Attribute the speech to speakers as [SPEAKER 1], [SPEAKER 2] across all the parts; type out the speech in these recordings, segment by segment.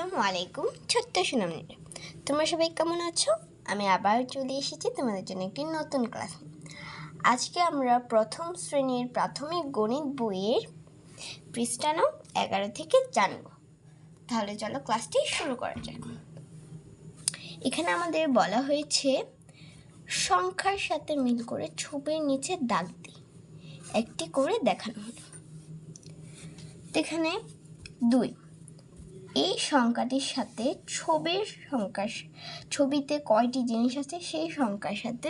[SPEAKER 1] আসসালামু আলাইকুম ছোট্ট সোনামণিরা, তোমরা সবাই কেমন আছো? আমি আবার চলে এসেছি তোমাদের জন্য একটি নতুন ক্লাস। আজকে আমরা প্রথম শ্রেণীর প্রাথমিক গণিত বইয়ের পৃষ্ঠা নং 11 থেকে জানব। তাহলে চলো ক্লাসটি শুরু করা যাক। এখানে আমাদের বলা হয়েছে সংখ্যার সাথে মিল করে ছবির নিচে দাগ দিই একটি করে দেখানো হলো। এখানে 2, এই সংখ্যাটির সাথে ছবিতে কয়টি জিনিস আছে সেই সংখ্যার সাথে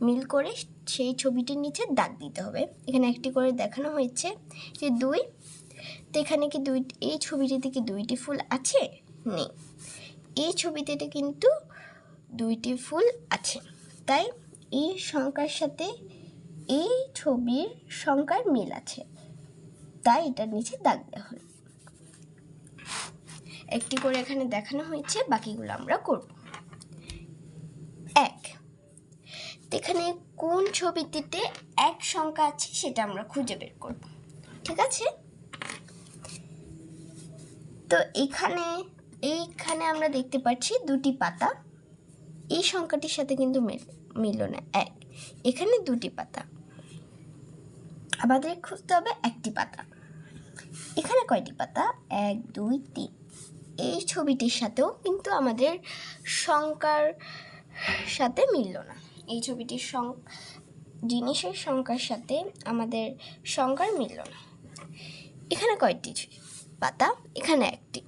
[SPEAKER 1] মিল করে সেই ছবিটির নিচে দাগ দিতে হবে। এখানে একটি করে দেখানো হয়েছে যে 2। তো এখানে কি এই ছবিটিতে কি 2টি ফুল আছে? নেই। এই ছবিটিতে কিন্তু 2টি ফুল আছে, তাই এই সংখ্যার সাথে এই ছবির সংখ্যার মিল আছে, তাই এটার নিচে দাগ দেওয়া হলো। একটি করে এখানে দেখানো হয়েছে, বাকিগুলো আমরা করব। 1, এখানে কোন ছবিটিতে 1 সংখ্যা আছে সেটা আমরা খুঁজে বের করব, ঠিক আছে? তো এইখানে আমরা দেখতে পাচ্ছি 2টি পাতা, এই সংখ্যাটির সাথে কিন্তু মিলল না। 1, এখানে 2টি পাতা, আমাদের খুঁজতে হবে 1টি পাতা। এখানে কয়টি পাতা? 1, 2, 3। এই ছবিটির সাথেও কিন্তু আমাদের সংখ্যার সাথে মিলল না। এই ছবিটির জিনিসের সংখ্যার সাথে আমাদের সংখ্যার মিলল না। এখানে কয়টি পাতা? এখানে 1টি,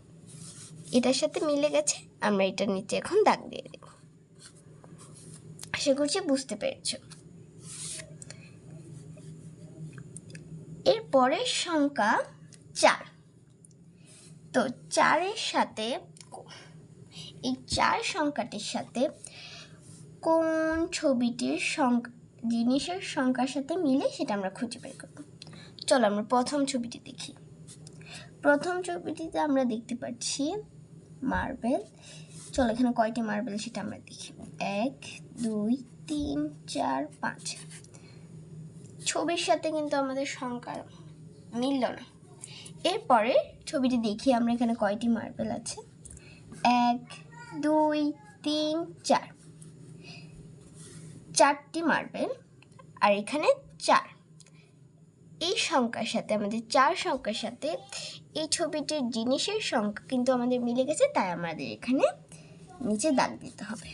[SPEAKER 1] এটার সাথে মিলে গেছে। আমরা এটার নিচে এখন দাগ দিয়ে দেব। আশা করছি বুঝতে পেরেছ। এর পরের সংখ্যা 4। তো 4-এর সাথে এই 4 সংখ্যাটির সাথে কোন ছবিটির জিনিসের সংখ্যার সাথে মিলে সেটা আমরা খুঁজে বের করব। চলো আমরা প্রথম ছবিটি দেখি। প্রথম ছবিটিতে আমরা দেখতে পাচ্ছি মার্বেল। চলো এখানে কয়টি মার্বেল সেটা আমরা দেখি। 1, 2, 3, 4, 5। ছবির সাথে কিন্তু আমাদের সংখ্যা মিলল না। এরপরে ছবিটি দেখি আমরা এখানে কয়টি মার্বেল আছে। 1, 2, 3, 4। 4টি মার্বেল, আর এখানে 4। এই সংখ্যার সাথে আমাদের 4 সংখ্যার সাথে এই ছবিটির জিনিসের সংখ্যা কিন্তু আমাদের মিলে গেছে, তাই আমাদের এখানে নিচে দাগ দিতে হবে।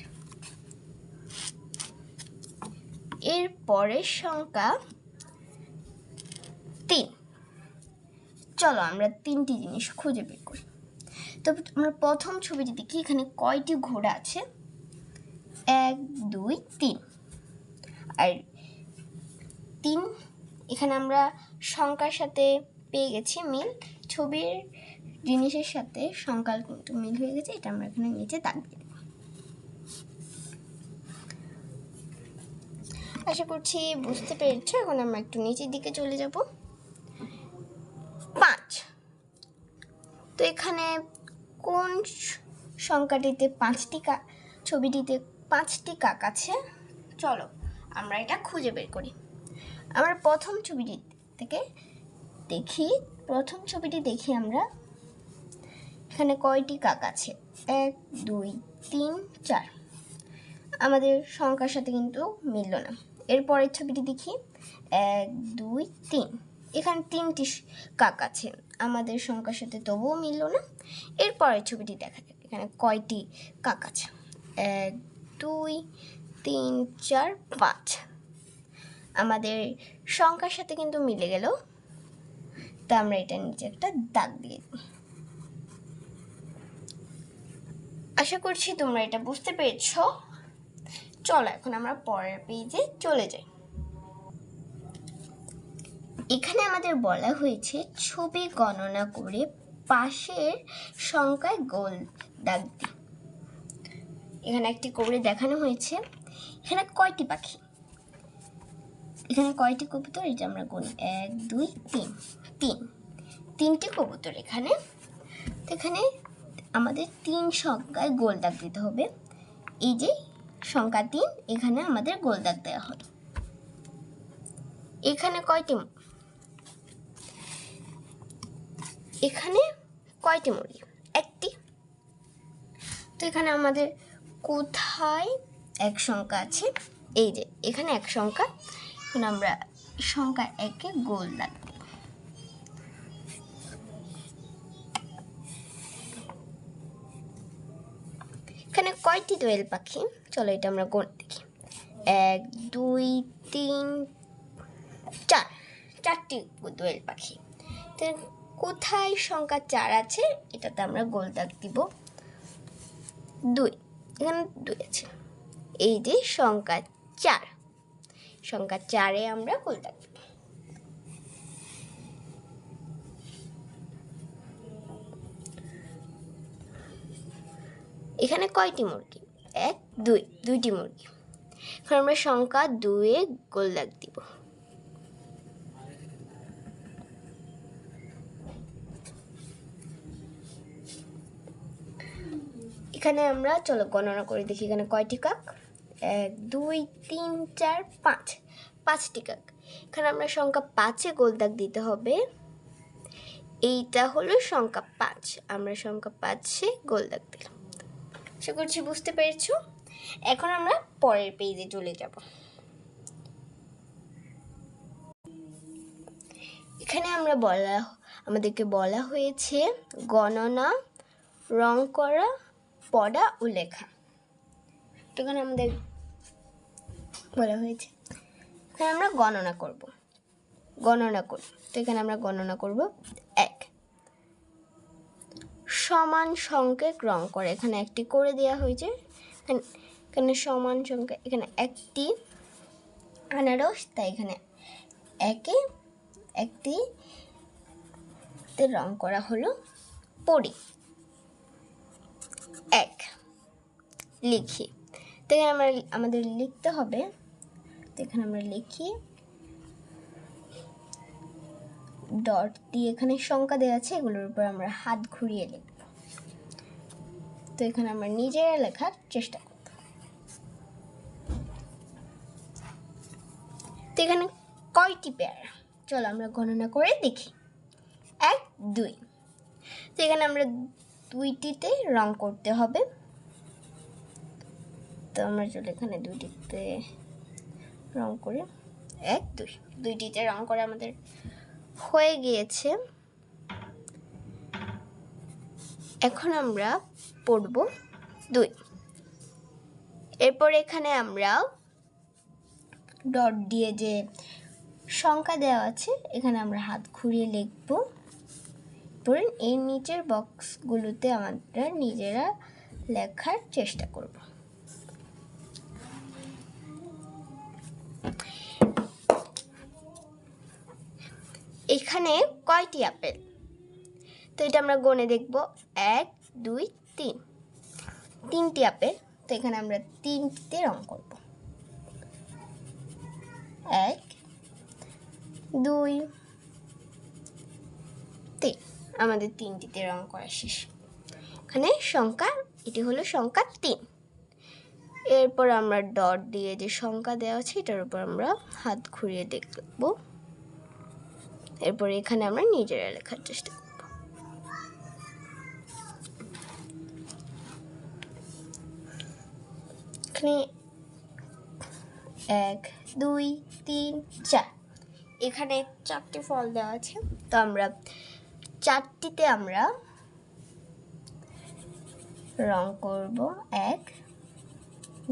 [SPEAKER 1] এর পরের সংখ্যা 3। চলো আমরা 3টি জিনিস খুঁজে বের করি। তো আমরা প্রথম ছবিটি দেখি, এখানে কয়টি ঘোড়া আছে? 1, 2, 3। আর 3 এখানে আমরা সংখ্যার সাথে পেয়ে গেছি মিল, ছবির জিনিসের সাথে সংখ্যা কিন্তু মিল হয়ে গেছে। এটা আমরা এখানে নিচে দাগ দিয়ে দেব। আশা করছি বুঝতে পেরেছো। এখন আমরা একটু নিচের দিকে চলে যাব। 5। তো এখানে কোন সংখ্যাটিতে ছবিটিতে 5টি কাক আছে? চলো আমরা এটা খুঁজে বের করি। আমরা প্রথম ছবিটি দেখি আমরা এখানে কয়টি কাক আছে। 1, 2, 3, 4। আমাদের সংখ্যার সাথে কিন্তু মিলল না। এরপরের ছবিটি দেখি। 1, 2, 3। এখানে 3টি কাক আছে, আমাদের সংখ্যার সাথে তবুও মিলল না। এরপরের ছবিটি দেখা যাক, এখানে কয়টি কাক আছে। 1, 2, 3, 4, 5। আমাদের সংখ্যার সাথে কিন্তু মিলে গেল, তা আমরা এটার নিচে একটা দাগ দিয়ে দিই। আশা করছি তোমরা এটা বুঝতে পেরেছ। চলো এখন আমরা পরের পেজে চলে যাই। এখানে আমাদের বলা হয়েছে ছবি গণনা করে পাশের সংখ্যায় গোল দাগ দিই। এখানে একটি করে দেখানো হয়েছে। এখানে কয়টি পাখি? এখানে কয়টি কবুতর? এটা আমরা গুনি। 1, 2, 3। 3টি কবুতর এখানে। তো এখানে আমাদের 3 সংখ্যায় গোল দাগ দিতে হবে। এই যে সংখ্যা 3, এখানে আমাদের গোল দাগ দেওয়া হলো। এখানে কয়টি মুরগি? একটি তো এখানে আমাদের কোথায় এক সংখ্যা আছে, এই যে এখানে এক সংখ্যা, এখন আমরা সংখ্যা একে গোল দাগ দেব। এখানে কয়টি দোয়েল পাখি, চলো এটা আমরা গুনে দেখি। 1 2 3 4, 4টি দোয়েল পাখি। তো কোথায় সংখ্যা 4 আছে এটাতে আমরা গোল দাগ দিব। 2, এখানে 2 আছে, এই যে সংখ্যা 4, সংখ্যা 4-এ আমরা গোল দাগ দিব। এখানে কয়টি মুরগি, 1 2, 2টি মুরগি। এখন আমরা সংখ্যা 2-এ গোল দাগ দিব। এখানে আমরা চলো গণনা করে দেখি এখানে কয়টি কাক, 1 2 3 4 5, 5টি কাক। এখানে আমরা সংখ্যা 5-এ গোল দাগ দিতে হবে। এইটা হলো সংখ্যা 5, আমরা সংখ্যা 5-এ গোল দাগ দিলাম। আশা করছি বুঝতে পেরেছো। এখন আমরা পরের পেজে চলে যাব। এখানে আমাদেরকে বলা হয়েছে গণনা, রং করা, পড়া ও লেখা। এখানে আমাদের বলা হয়েছে এখানে আমরা গণনা করব। তো এখানে আমরা গণনা করব। 1 সমান সংখ্যক রং করে, এখানে একটি করে দেওয়া হয়েছে। এখানে সমান সংখ্যা, এখানে একটি আনারস, তাই এখানে একটিতে রং করা হলো পরি। 1 লিখি, তো এখানে আমাদের লিখতে হবে। তো এখানে আমরা লিখি, ডট দিয়ে এখানে সংখ্যা দেওয়া আছে, এগুলোর উপর আমরা হাত ঘুরিয়ে লিখব। তো এখানে আমরা নিজেরা লেখার চেষ্টা করব। তো এখানে কয়টি পেয়ারা, চলো আমরা গণনা করে দেখি। 1 2, তো এখানে আমরা 2টিতে রং করতে হবে। তো আমরা চলো এখানে 2টিতে রং করি। 1 2, 2টিতে রং করে আমাদের হয়ে গিয়েছে। এখন আমরা পড়ব 2। এরপর এখানে আমরা ডট দিয়ে যে সংখ্যা দেওয়া আছে এখানে আমরা হাত ঘুরিয়ে লিখব। পরে এই নিচের বক্সগুলোতে আমরা নিজেরা লেখার চেষ্টা করব। এখানে কয়টি আপেল, তো এটা আমরা গণে দেখব। 1 2 3, 3টি আপেল। তো এখানে আমরা 3টিতে রং করব। 1 2 3, আমাদের 3টিতে রং করা শেষ। এখানে সংখ্যা, এটি হলো সংখ্যা 3। এরপর আমরা ডট দিয়ে যে সংখ্যা দেওয়া আছে এটার উপর আমরা হাত ঘুরিয়ে দেখব। এরপর এখানে আমরা নিজেরা লেখার চেষ্টা করব। এখানে 1 2 3 4, এখানে 4টি ফল দেওয়া আছে। তো আমরা 4টিতে আমরা রং করব। 1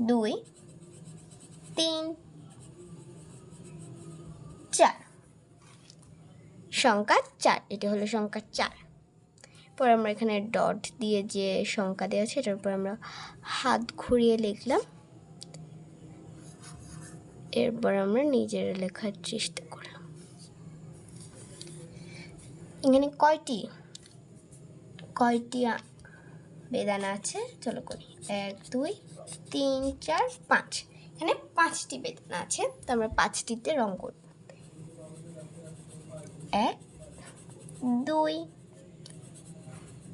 [SPEAKER 1] 2 3 4, সংখ্যা 4, এটা হলো সংখ্যা 4। পরে আমরা এখানে ডট দিয়ে যে সংখ্যা দেওয়া আছে এটার উপর আমরা হাত ঘুরিয়ে লিখলাম। এরপর আমরা নিজেরা লেখার চেষ্টা করলাম। এখানে কয়টি বেদানা আছে, চলো করি। 1 2 3 4 5, এখানে 5টি বেদানা আছে। তো আমরা 5টিতে রং করব। 1 2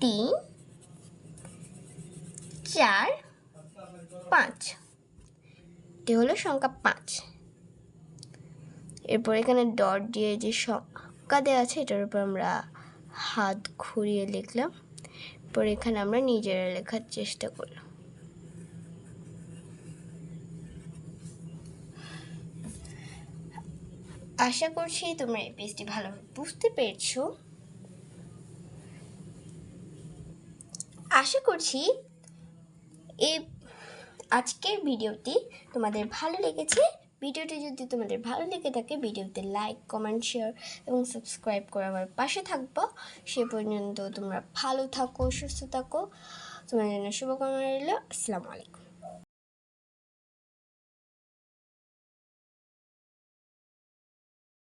[SPEAKER 1] 3 4 5, এটি হলো সংখ্যা 5। এরপর এখানে ডট দিয়ে যে সংখ্যা দেওয়া আছে এটার উপর আমরা হাত ঘুরিয়ে লিখলাম। পরে এখানে আমরা নিজেরা লেখার চেষ্টা করলাম। আশা করছি তোমরা এই পেজটি ভালোভাবে বুঝতে পেরেছো। আশা করছি এই আজকের ভিডিওটি তোমাদের ভালো লেগেছে। ভিডিওটি যদি তোমাদের ভালো লেগে থাকে ভিডিওতে লাইক, কমেন্ট, শেয়ার এবং সাবস্ক্রাইব করে আমার পাশে থাকবো। সে পর্যন্ত তোমরা ভালো থাকো, সুস্থ থাকো। তোমাদের জন্য শুভকামনা রইল। আসসালামু আলাইকুম।